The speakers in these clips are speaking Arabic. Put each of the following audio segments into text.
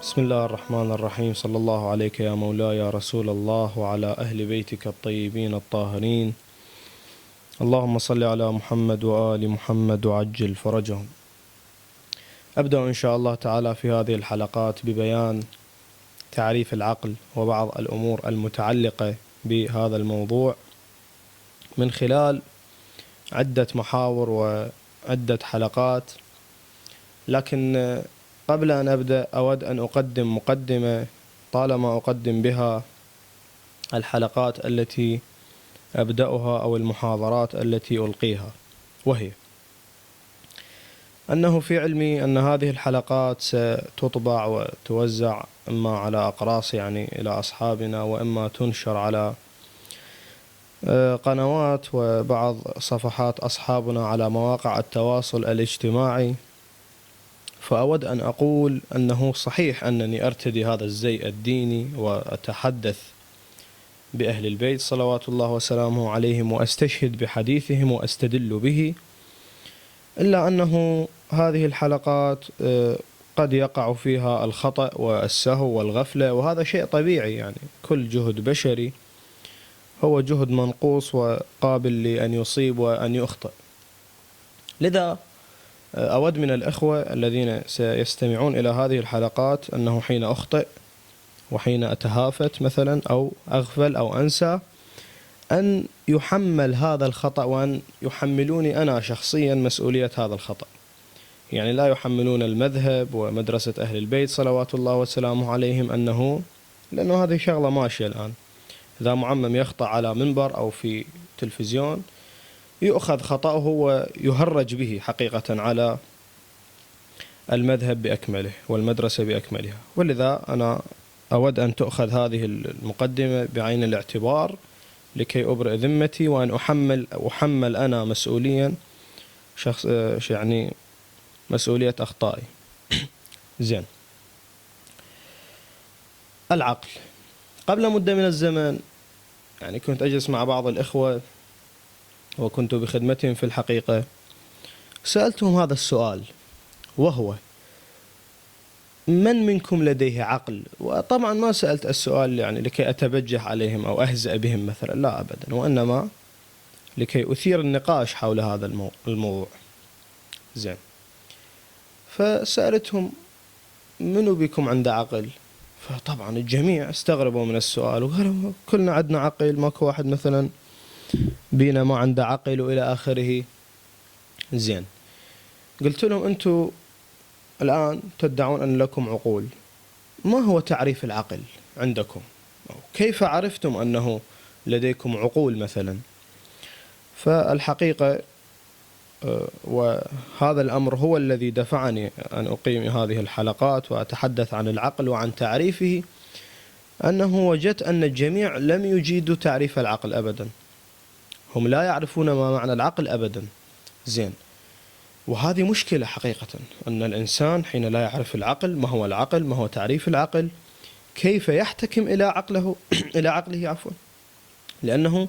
بسم الله الرحمن الرحيم. صلى الله عليك يا مولاي يا رسول الله وعلى أهل بيتك الطيبين الطاهرين. اللهم صل على محمد وآل محمد وعجل فرجهم. أبدأ إن شاء الله تعالى في هذه الحلقات ببيان تعريف العقل وبعض الأمور المتعلقة بهذا الموضوع من خلال عدة محاور وعدة حلقات، لكن قبل أن أبدأ أود أن أقدم مقدمة طالما أقدم بها الحلقات التي أبدأها أو المحاضرات التي ألقيها، وهي أنه في علمي أن هذه الحلقات ستطبع وتوزع إما على أقراص إلى أصحابنا، وإما تنشر على قنوات وبعض صفحات أصحابنا على مواقع التواصل الاجتماعي. فأود أن أقول أنه صحيح أنني أرتدي هذا الزي الديني وأتحدث بأهل البيت صلوات الله وسلامه عليهم وأستشهد بحديثهم وأستدل به، إلا أنه هذه الحلقات قد يقع فيها الخطأ والسهو والغفلة، وهذا شيء طبيعي. كل جهد بشري هو جهد منقوص وقابل لأن يصيب وأن يخطئ. لذا أود من الأخوة الذين سيستمعون إلى هذه الحلقات أنه حين أخطئ وحين أتهافت مثلا أو أغفل أو أنسى أن يحمل هذا الخطأ، وأن يحملوني أنا شخصيا مسؤولية هذا الخطأ. لا يحملون المذهب ومدرسة أهل البيت صلوات الله وسلامه عليهم لأنه هذه شغلة ماشية الآن. إذا معمم يخطأ على منبر أو في تلفزيون يؤخذ خطأه ويهرج به حقيقة على المذهب بأكمله والمدرسة بأكملها. ولذا أنا أود أن تؤخذ هذه المقدمة بعين الاعتبار لكي أبرئ ذمتي، وأن أحمل أنا مسؤوليا مسؤولية أخطائي. زين. العقل. قبل مدة من الزمن كنت أجلس مع بعض الإخوة وكنت بخدمتهم في الحقيقة، سألتهم هذا السؤال، وهو: من منكم لديه عقل؟ وطبعا ما سألت السؤال لكي أتبجح عليهم أو أهزأ بهم مثلا، لا أبدا، وإنما لكي أثير النقاش حول هذا الموضوع. زين. فسألتهم: منو بكم عنده عقل؟ فطبعا الجميع استغربوا من السؤال وقالوا كلنا عندنا عقل، ماكو واحد مثلا بينا ما عنده عقل وإلى آخره. زين. قلت لهم: أنتم الآن تدعون أن لكم عقول، ما هو تعريف العقل عندكم؟ كيف عرفتم أنه لديكم عقول مثلا؟ فالحقيقة وهذا الأمر هو الذي دفعني أن أقيم هذه الحلقات وأتحدث عن العقل وعن تعريفه، أنه وجدت أن الجميع لم يجيدوا تعريف العقل أبدا، هم لا يعرفون ما معنى العقل أبدا. زين. وهذه مشكلة حقيقة، أن الإنسان حين لا يعرف العقل، ما هو العقل، ما هو تعريف العقل، كيف يحتكم إلى عقله إلى عقله عفوا. لأنه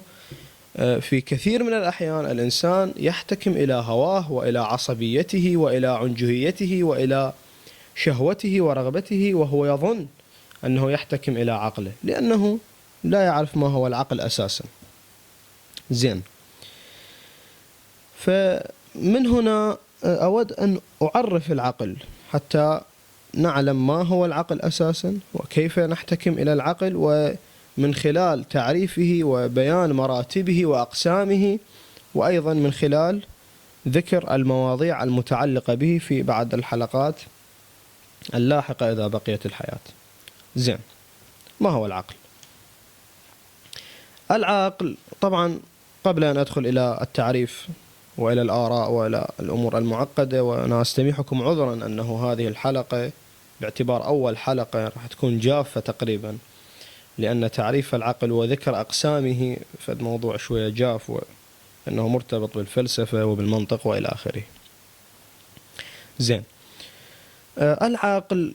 في كثير من الأحيان الإنسان يحتكم إلى هواه وإلى عصبيته وإلى عنجهيته وإلى شهوته ورغبته، وهو يظن أنه يحتكم إلى عقله لأنه لا يعرف ما هو العقل أساسا. زين. فمن هنا أود أن أعرف العقل حتى نعلم ما هو العقل أساسا وكيف نحتكم إلى العقل، ومن خلال تعريفه وبيان مراتبه وأقسامه، وأيضا من خلال ذكر المواضيع المتعلقة به في بعض الحلقات اللاحقة إذا بقيت الحياة. زين. ما هو العقل؟ العقل طبعا قبل أن أدخل إلى التعريف وإلى الآراء وإلى الأمور المعقدة، وأنا أستميحكم عذرا أنه هذه الحلقة باعتبار أول حلقة راح تكون جافة تقريبا، لأن تعريف العقل وذكر أقسامه فالموضوع شوية جاف، وأنه مرتبط بالفلسفة وبالمنطق وإلى آخره. زين. العقل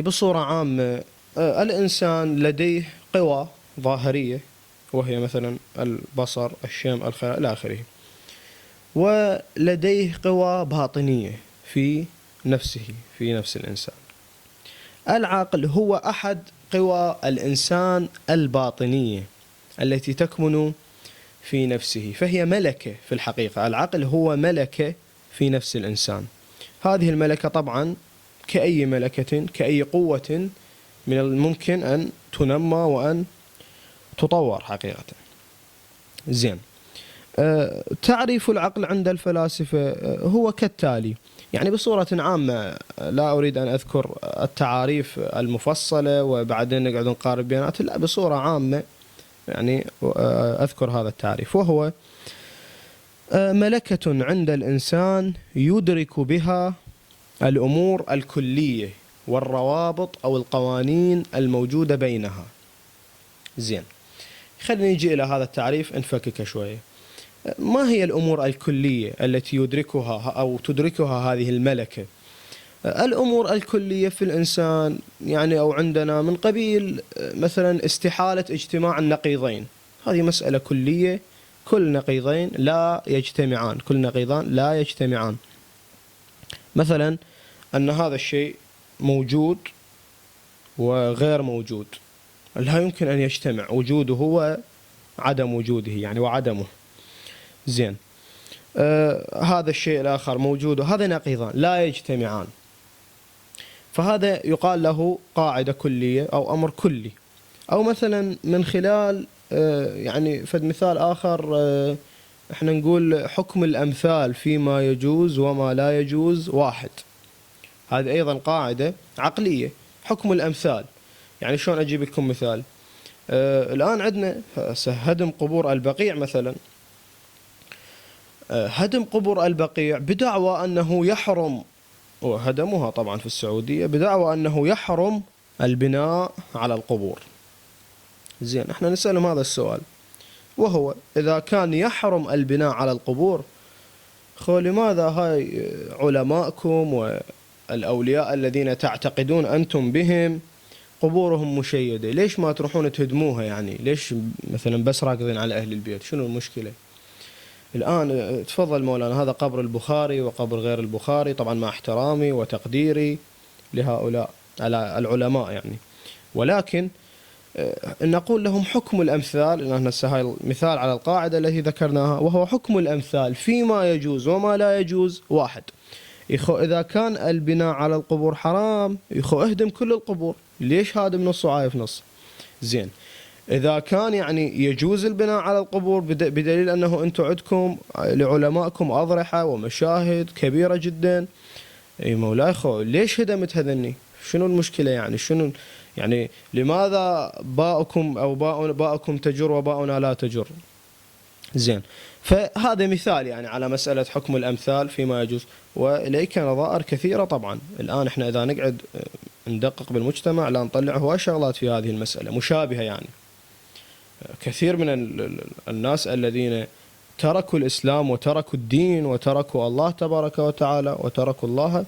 بصورة عامة الإنسان لديه قوى ظاهرية، وهي مثلا البصر، الشم، الخيال إلى آخره، ولديه قوى باطنية في نفسه، في نفس الإنسان. العقل هو أحد قوى الإنسان الباطنية التي تكمن في نفسه، فهي ملكة في الحقيقة. العقل هو ملكة في نفس الإنسان. هذه الملكة طبعا كأي ملكة، كأي قوة، من الممكن أن تنمى وأن تطور حقيقة. زين. تعريف العقل عند الفلاسفة هو كالتالي، يعني بصورة عامة، لا أريد أن أذكر التعاريف المفصلة وبعدين نقعد نقارب بيانات، لا، بصورة عامة يعني أذكر هذا التعريف، وهو ملكة عند الإنسان يدرك بها الأمور الكلية والروابط أو القوانين الموجودة بينها. زين، خلينا نجي إلى هذا التعريف نفكك شوية. ما هي الأمور الكلية التي يدركها أو تدركها هذه الملكة؟ الأمور الكلية في الإنسان يعني أو عندنا من قبيل مثلا استحالة اجتماع النقيضين، هذه مسألة كلية، كل نقيضين لا يجتمعان، كل نقيضان لا يجتمعان. مثلا أن هذا الشيء موجود وغير موجود لا يمكن أن يجتمع، وجوده وعدم وجوده يعني وعدمه. زين، هذا الشيء الآخر موجود، وهذا نقيضان لا يجتمعان، فهذا يقال له قاعدة كلية أو أمر كلي. أو مثلا من خلال يعني فد مثال آخر، احنا نقول حكم الأمثال فيما يجوز وما لا يجوز واحد، هذه أيضا قاعدة عقلية. حكم الأمثال يعني شلون أجيب لكم مثال؟ الآن عندنا هدم قبور البقيع مثلا، هدم قبور البقيع بدعوى أنه يحرم، وهدموها طبعا في السعودية بدعوى أنه يحرم البناء على القبور. زين، احنا نسألهم هذا السؤال، وهو إذا كان يحرم البناء على القبور، لماذا هاي علماءكم والأولياء الذين تعتقدون أنتم بهم قبورهم مشيدة، ليش ما تروحون تهدموها؟ يعني ليش مثلا بس راكضين على أهل البيت؟ شنو المشكلة؟ الآن تفضل مولانا، هذا قبر البخاري وقبر غير البخاري، طبعا مع احترامي وتقديري لهؤلاء العلماء يعني، ولكن نقول لهم حكم الأمثال، لأن هاي مثال على القاعدة التي ذكرناها، وهو حكم الأمثال فيما يجوز وما لا يجوز واحد. إذا كان البناء على القبور حرام، اهدم كل القبور، ليش هادم نص وعايف نص؟ زين، إذا كان يعني يجوز البناء على القبور بدليل أنه أنتم عندكم لعلمائكم أضرحة ومشاهد كبيرة جدا، أي مولاي ليش هدمت هذني؟ شنو المشكلة يعني؟ شنو يعني لماذا باؤكم أو باؤكم تجر وباؤنا لا تجر؟ زين، فهذا مثال يعني على مسألة حكم الأمثال فيما يجوز، وإليك نظائر كثيرة طبعا. الآن إحنا إذا نقعد ندقق بالمجتمع لا نطلع هواي شغلات في هذه المسألة مشابهة، يعني كثير من الناس الذين تركوا الإسلام وتركوا الدين وتركوا الله تبارك وتعالى وتركوا الله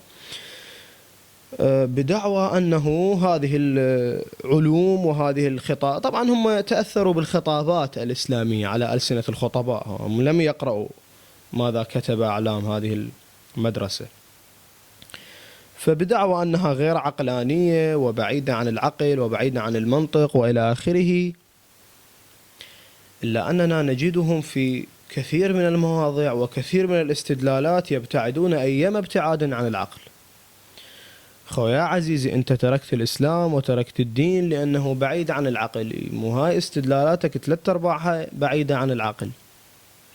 بدعوى أنه هذه العلوم وهذه الخطاب، طبعا هم تأثروا بالخطابات الإسلامية على ألسنة الخطباء، هم لم يقرأوا ماذا كتب أعلام هذه المدرسة، فبدعوى أنها غير عقلانية وبعيدة عن العقل وبعيدة عن المنطق وإلى آخره. إلا أننا نجدهم في كثير من المواضيع وكثير من الاستدلالات يبتعدون أيما ابتعاد عن العقل. يا عزيزي، أنت تركت الإسلام وتركت الدين لأنه بعيد عن العقل، مو هاي استدلالاتك 3/4 بعيدة عن العقل،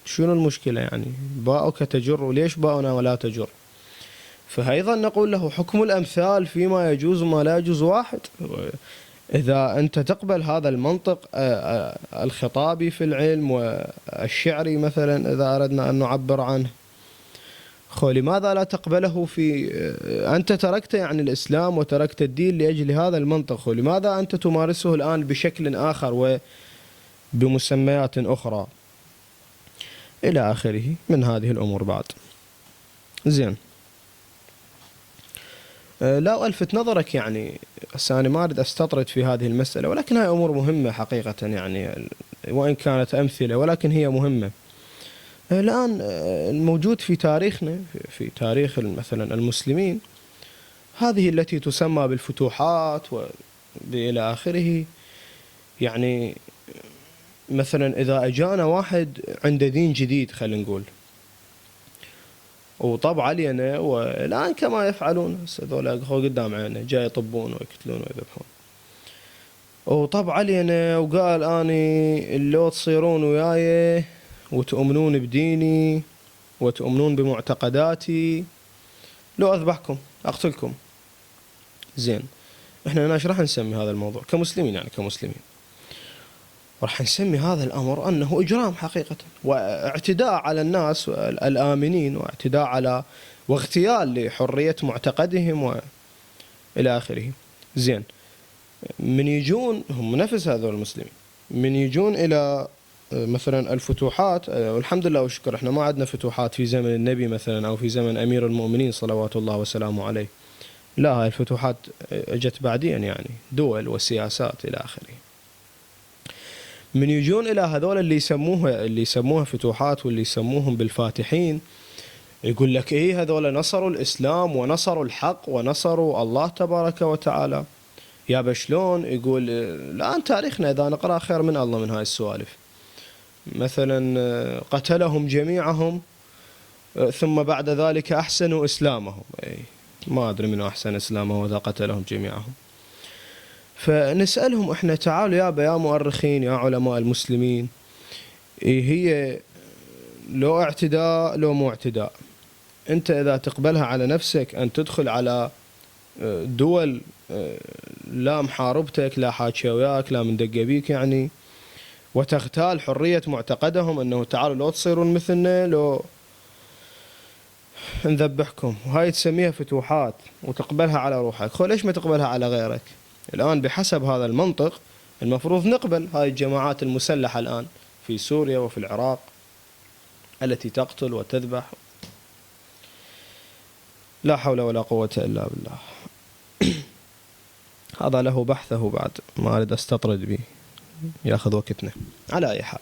شنو المشكلة يعني؟ باؤك تجر وليش باؤنا ولا تجر؟ فأيضا نقول له حكم الأمثال فيما يجوز وما لا يجوز واحد. إذا أنت تقبل هذا المنطق الخطابي في العلم والشعري مثلا، إذا أردنا أن نعبر عنه، لماذا لا تقبله في أنت تركت يعني الإسلام وتركت الدين لأجل هذا المنطق، لماذا أنت تمارسه الآن بشكل آخر وبمسميات أخرى إلى آخره من هذه الأمور بعد. زين، لا ألفت نظرك يعني، أنا ما أريد أستطرد في هذه المسألة، ولكن هاي أمور مهمة حقيقة يعني، وإن كانت أمثلة ولكن هي مهمة. الآن الموجود في تاريخنا، في تاريخ مثلا المسلمين، هذه التي تسمى بالفتوحات إلى آخره. يعني مثلا إذا أجانا واحد عنده دين جديد خلينا نقول، وطب علينا والآن كما يفعلون هذول قدام عيننا جاي يطبون ويقتلون ويذبحون، وطب علينا وقال أني لو تصيرون وياي وتؤمنون بديني وتؤمنون بمعتقداتي لو أذبحكم أقتلكم. زين، إحنا راح نسمي هذا الموضوع كمسلمين، يعني كمسلمين راح نسمي هذا الأمر أنه إجرام حقيقة، واعتداء على الناس الآمنين، واعتداء على واغتيال لحرية معتقدهم وإلى آخره. زين، من يجون هم نفس هذول المسلمين من يجون إلى مثلا الفتوحات، والحمد لله والشكر احنا ما عندنا فتوحات في زمن النبي مثلا أو في زمن أمير المؤمنين صلوات الله وسلامه عليه، لا، هاي الفتوحات اجت بعديا، يعني دول وسياسات إلى آخره. من يجون إلى هذول اللي يسموها فتوحات واللي يسموهم بالفاتحين، يقول لك إيه هذول نصروا الإسلام ونصروا الحق ونصروا الله تبارك وتعالى. يا بشلون؟ يقول الآن تاريخنا إذا نقرأ خير من الله من هاي السوالف. مثلا قتلهم جميعهم ثم بعد ذلك أحسنوا إسلامهم. ما أدري من أحسن إسلامه إذا قتلهم جميعهم. فنسألهم إحنا تعالوا يا مؤرخين يا علماء المسلمين، هي لو اعتداء لو مو اعتداء، أنت إذا تقبلها على نفسك أن تدخل على دول لا محاربتك لا حاكي وياك لا مندق بيك يعني، وتغتال حرية معتقدهم أنه تعالوا لو تصيرون مثلنا لو نذبحكم، وهاي تسميها فتوحات وتقبلها على روحك. ليش ما تقبلها على غيرك؟ الآن بحسب هذا المنطق المفروض نقبل هاي الجماعات المسلحة الآن في سوريا وفي العراق التي تقتل وتذبح، لا حول ولا قوة إلا بالله. هذا له بحثه بعد، ما أريد أستطرد به يأخذ وقتنا. على أي حال،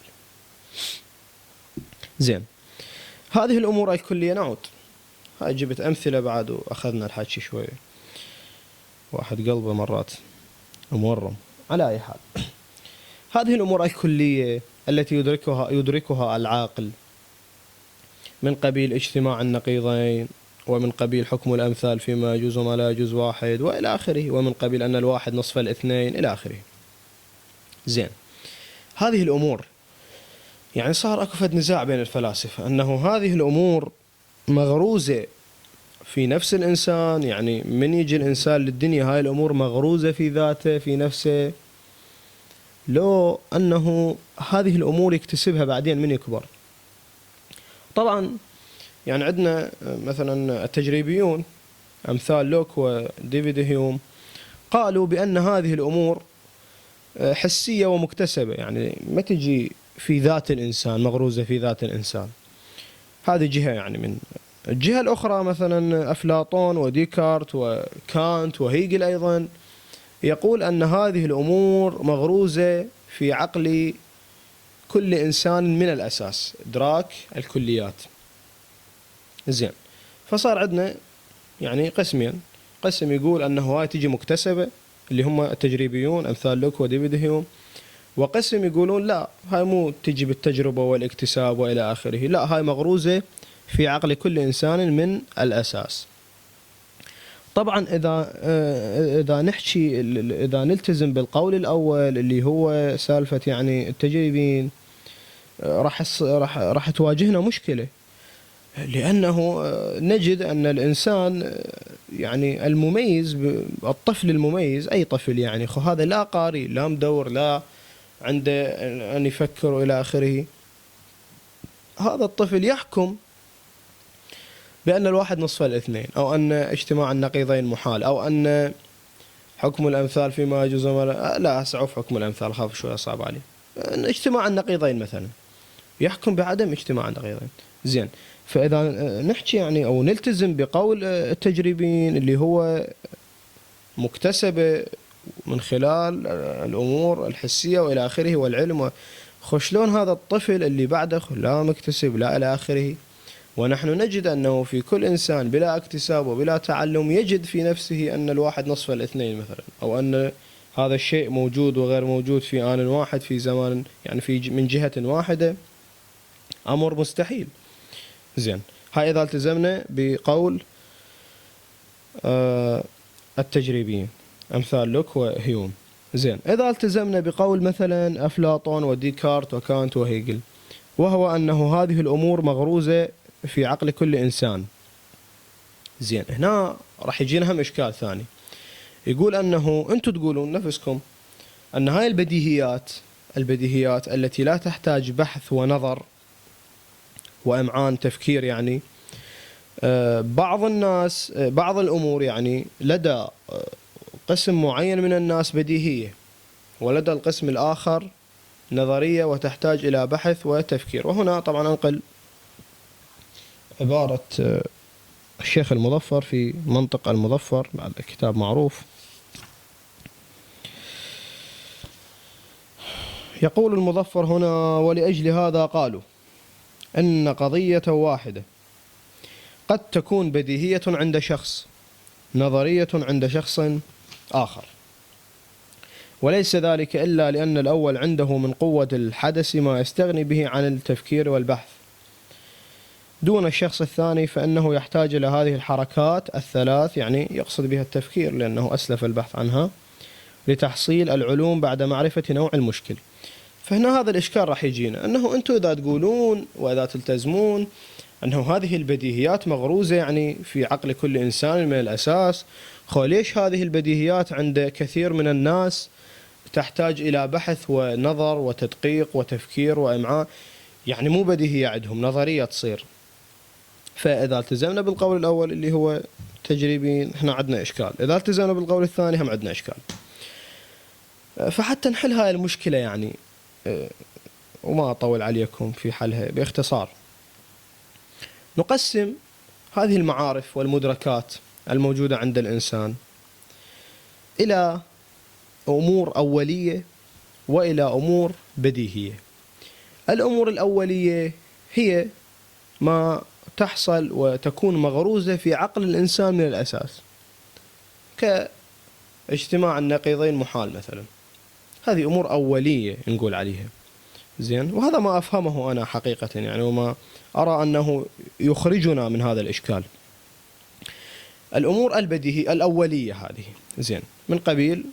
زين، هذه الأمور الكلية نعود. هاي جبت أمثلة بعد وأخذنا الحكي شوية، واحد قلبه مرات مورم. على أي حال، هذه الأمور الكلية التي يدركها العاقل من قبيل اجتماع النقيضين، ومن قبيل حكم الأمثال فيما يجوز وما لا يجوز واحد وإلى آخره، ومن قبيل أن الواحد نصف الاثنين إلى آخره. زين، هذه الأمور يعني صار أكو فد نزاع بين الفلاسفة أنه هذه الأمور مغروزة في نفس الإنسان، يعني من يجي الإنسان للدنيا هاي الأمور مغروزة في ذاته في نفسه، لو أنه هذه الأمور يكتسبها بعدين من يكبر. طبعا يعني عندنا مثلا التجريبيون أمثال لوك وديفيد هيوم قالوا بأن هذه الأمور حسية ومكتسبة، يعني ما تجي في ذات الإنسان، مغروزة في ذات الإنسان. هذه جهة. يعني من الجهة الأخرى مثلا أفلاطون وديكارت وكانت وهيجل أيضا يقول أن هذه الأمور مغروزة في عقل كل إنسان من الأساس، إدراك الكليات. زين، فصار عندنا يعني قسمين، قسم يقول أنه هاي تجي مكتسبة اللي هم التجريبيون أمثال لوك وديفيد هيوم، وقسم يقولون لا، هاي مو تجي بالتجربة والاكتساب وإلى آخره، لا، هاي مغروزة في عقل كل إنسان من الأساس. طبعا إذا نلتزم بالقول الأول اللي هو سالفة يعني التجريبين، راح تواجهنا مشكلة، لأنه نجد أن الإنسان يعني المميز، الطفل المميز أي طفل يعني هذا لا قاري لا مدور لا عنده أن يفكر إلى آخره، هذا الطفل يحكم بأن الواحد نصف الاثنين، أو أن اجتماع النقيضين محال، أو أن حكم الأمثال فيما يجوز لا أسعف حكم الأمثال، خاف شوية صعب عليه. اجتماع النقيضين مثلا يحكم بعدم اجتماع النقيضين. زين، فإذا نحكي يعني أو نلتزم بقول التجريبين اللي هو مكتسبة من خلال الأمور الحسية وإلى آخره والعلم، شلون هذا الطفل اللي بعده لا مكتسب لا إلى آخره، ونحن نجد أنه في كل إنسان بلا اكتساب وبلا تعلم يجد في نفسه أن الواحد نصف الاثنين مثلا، أو أن هذا الشيء موجود وغير موجود في آن واحد في زمان، يعني في من جهة واحدة، أمر مستحيل. زين، هاي إذا التزمنا بقول التجريبيين أمثال لوك وهيوم. زين، إذا التزمنا بقول مثلا أفلاطون وديكارت وكانت وهيجل، وهو أنه هذه الأمور مغروزة في عقل كل إنسان. زين، هنا راح يجينا هم إشكال ثاني، يقول أنه أنتم تقولون نفسكم أن هاي البديهيات التي لا تحتاج بحث ونظر وإمعان تفكير، يعني بعض الناس بعض الأمور يعني لدى قسم معين من الناس بديهية، ولدى القسم الآخر نظرية وتحتاج إلى بحث وتفكير. وهنا طبعا أنقل عبارة الشيخ المظفر في منطق المظفر، بعد كتاب معروف. يقول المظفر هنا: ولأجل هذا قالوا أن قضية واحدة قد تكون بديهية عند شخص، نظرية عند شخص آخر، وليس ذلك إلا لأن الأول عنده من قوة الحدث ما يستغني به عن التفكير والبحث، دون الشخص الثاني فإنه يحتاج إلى هذه الحركات الثلاث، يعني يقصد بها التفكير لأنه أسلف البحث عنها، لتحصيل العلوم بعد معرفة نوع المشكل. فهنا هذا الإشكال راح يجينا، أنه أنتم إذا تقولون وإذا تلتزمون أنه هذه البديهيات مغروزة يعني في عقل كل إنسان من الأساس، ليش هذه البديهيات عند كثير من الناس تحتاج إلى بحث ونظر وتدقيق وتفكير وإمعان، يعني مو بديهية عندهم، نظرية تصير. فإذا التزمنا بالقول الأول اللي هو تجريبي احنا عندنا إشكال، إذا التزمنا بالقول الثاني هم عندنا إشكال. فحتى نحل هاي المشكلة يعني، وما أطول عليكم في حلها، باختصار نقسم هذه المعارف والمدركات الموجودة عند الإنسان إلى أمور أولية وإلى أمور بديهية. الأمور الأولية هي ما تحصل وتكون مغروزة في عقل الإنسان من الأساس، كاجتماع النقيضين محال مثلا، هذه أمور أولية نقول عليها. زين، وهذا ما أفهمه أنا حقيقة يعني، وما أرى أنه يخرجنا من هذا الإشكال. الأمور البديهية الأولية هذه زين من قبيل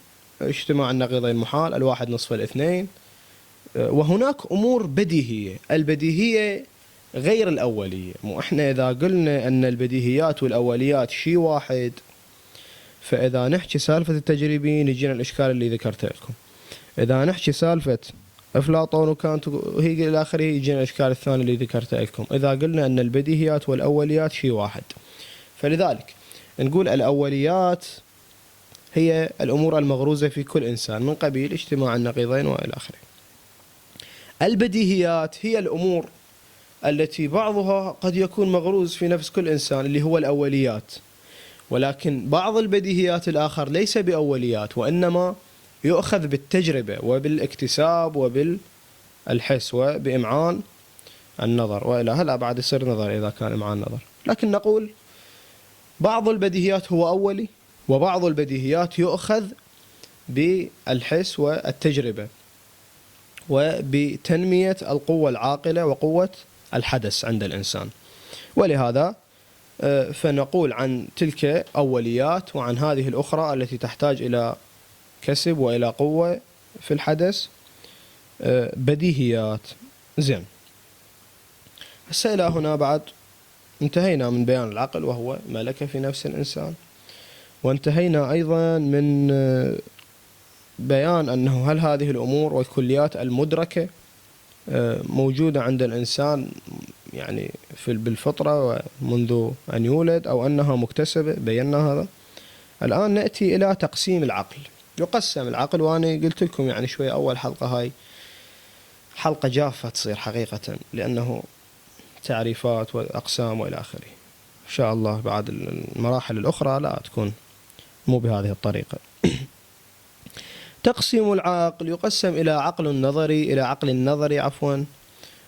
اجتماع النقيضين محال، الواحد نصف الاثنين. وهناك أمور بديهية، البديهية غير الأولية. مو إحنا إذا قلنا أن البديهيات والأوليات شيء واحد، فإذا نحكي سالفة التجريبيين يجينا الإشكال اللي ذكرت لكم، إذا نحكي سالفة أفلاطون وكانت هي إلى آخره يجينا الإشكال الثاني اللي ذكرت لكم، إذا قلنا أن البديهيات والأوليات شيء واحد. فلذلك نقول الأوليات هي الأمور المغروزة في كل إنسان من قبيل اجتماع النقيضين وإلى آخره. البديهيات هي الأمور التي بعضها قد يكون مغروز في نفس كل إنسان اللي هو الأوليات، ولكن بعض البديهيات الآخر ليس بأوليات، وإنما يؤخذ بالتجربة وبالاكتساب وبالحس وبإمعان النظر، وإلى هلا بعد يصير نظر إذا كان إمعان نظر. لكن نقول بعض البديهيات هو أولي، وبعض البديهيات يؤخذ بالحس والتجربة وبتنمية القوة العاقلة وقوة الحدث عند الإنسان. ولهذا فنقول عن تلك أوليات، وعن هذه الأخرى التي تحتاج إلى كسب وإلى قوة في الحدث بديهيات. زين، هسه إلى هنا بعد انتهينا من بيان العقل وهو ملكة في نفس الإنسان، وانتهينا أيضا من بيان أنه هل هذه الأمور والكليات المدركة موجودة عند الإنسان يعني بالفطرة ومنذ أن يولد، أو أنها مكتسبة، بينا هذا. الآن نأتي إلى تقسيم العقل. يقسم العقل، وأنا قلت لكم يعني شوية أول حلقة هاي حلقة جافة تصير حقيقة، لأنه تعريفات وأقسام وإلى آخره. إن شاء الله بعد المراحل الأخرى لا تكون مو بهذه الطريقة. تقسيم العقل يقسم إلى عقل نظري، إلى عقل نظري عفوا،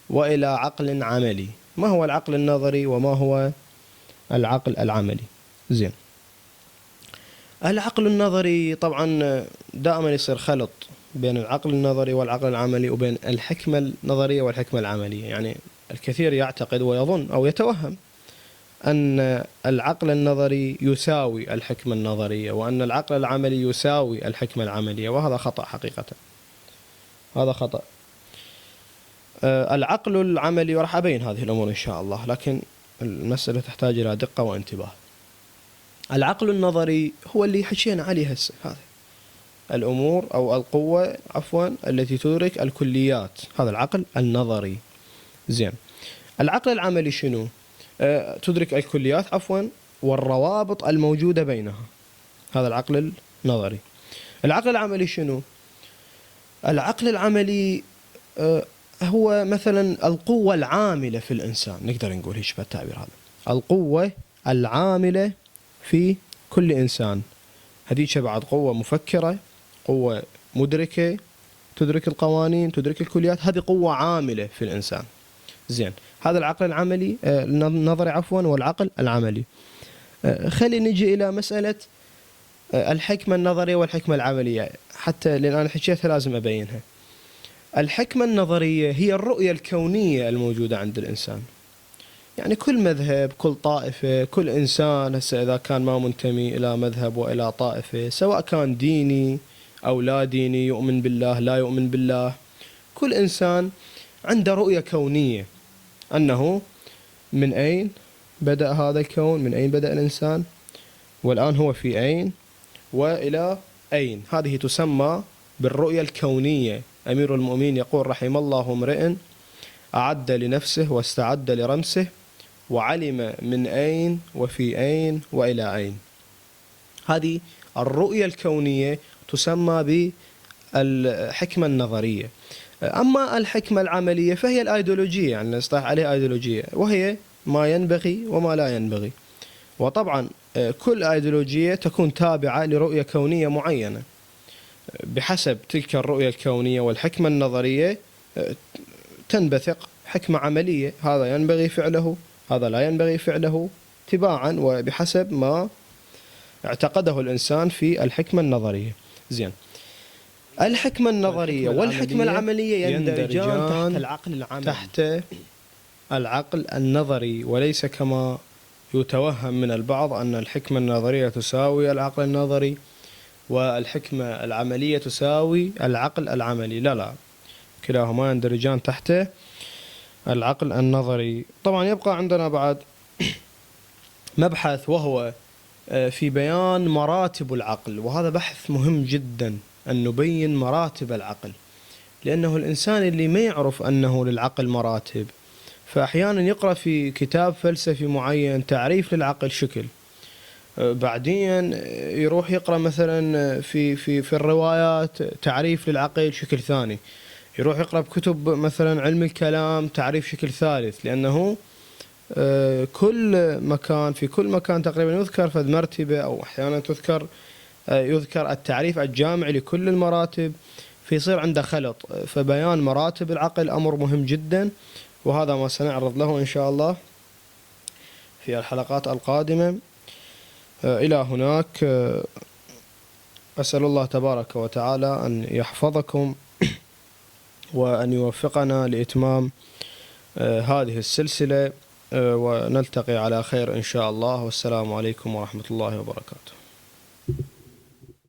وإلى عقل عملي. ما هو العقل النظري وما هو العقل العملي؟ زين، العقل النظري طبعا دائما يصير خلط بين العقل النظري والعقل العملي وبين الحكمة النظرية والحكمة العملية. يعني الكثير يعتقد ويظن أو يتوهم أن العقل النظري يساوي الحكمة النظرية، وأن العقل العملي يساوي الحكمة العملية، وهذا خطأ حقيقة، هذا خطأ. العقل العملي، وراح أبين هذه الأمور إن شاء الله، لكن المسألة تحتاج إلى دقة وانتباه. العقل النظري هو اللي حكينا عليه هسه، هذا الأمور أو القوة عفوا التي تدرك الكليات، هذا العقل النظري. زين، العقل العملي شنو؟ تدرك الكليات عفوا والروابط الموجودة بينها، هذا العقل النظري. العقل العملي شنو؟ العقل العملي هو مثلا القوة العاملة في الإنسان، نقدر نقول هيك بالتعبير هذا، القوة العاملة في كل إنسان. هذيك بعد قوة مفكرة، قوة مدركة، تدرك القوانين، تدرك الكليات، هذه قوة عاملة في الإنسان. زين، هذا العقل العملي النظري عفوا والعقل العملي. خلينا نجي إلى مسألة الحكمة النظرية والحكمة العملية، حتى لأن أنا حكيتها لازم أبينها. الحكمة النظرية هي الرؤية الكونية الموجودة عند الإنسان. يعني كل مذهب، كل طائفة، كل إنسان هسه إذا كان ما منتمي إلى مذهب وإلى طائفة، سواء كان ديني أو لا ديني، يؤمن بالله لا يؤمن بالله، كل إنسان عنده رؤية كونية أنه من أين بدأ هذا الكون، من أين بدأ الإنسان، والآن هو في أين وإلى أين. هذه تسمى بالرؤية الكونية. أمير المؤمنين يقول رحم الله امرئ أعد لنفسه واستعد لرمسه وعلم من أين وفي أين وإلى أين. هذه الرؤية الكونية تسمى بالحكمة النظرية. أما الحكمة العملية فهي الأيديولوجية، يعني نصطلح عليها أيديولوجية، وهي ما ينبغي وما لا ينبغي. وطبعا كل أيديولوجية تكون تابعة لرؤية كونية معينة، بحسب تلك الرؤية الكونية والحكمة النظرية تنبثق حكمة عملية، هذا ينبغي فعله، هذا لا ينبغي فعله، تباعا وبحسب ما اعتقده الإنسان في الحكمة النظرية. زين، الحكمة النظرية والحكمة العملية يندرجان تحت العقل العملي، تحت العقل النظري، وليس كما يتوهم من البعض أن الحكمة النظرية تساوي العقل النظري والحكمة العملية تساوي العقل العملي. لا لا، كلاهما يندرجان تحت العقل النظري. طبعا يبقى عندنا بعد مبحث وهو في بيان مراتب العقل، وهذا بحث مهم جدا أن نبين مراتب العقل، لأنه الإنسان اللي ما يعرف أنه للعقل مراتب، فأحيانا يقرأ في كتاب فلسفي معين تعريف للعقل شكل، بعدين يروح يقرأ مثلا في الروايات تعريف للعقل شكل ثاني، يروح يقرأ بكتب مثلا علم الكلام تعريف شكل ثالث، لأنه كل مكان في كل مكان تقريبا يذكر فد مرتبة، أو أحيانا يذكر التعريف الجامع لكل المراتب، فيصير عنده خلط. فبيان مراتب العقل أمر مهم جدا، وهذا ما سنعرض له إن شاء الله في الحلقات القادمة. إلى هناك أسأل الله تبارك وتعالى أن يحفظكم وأن يوفقنا لإتمام هذه السلسلة، ونلتقي على خير إن شاء الله، والسلام عليكم ورحمة الله وبركاته.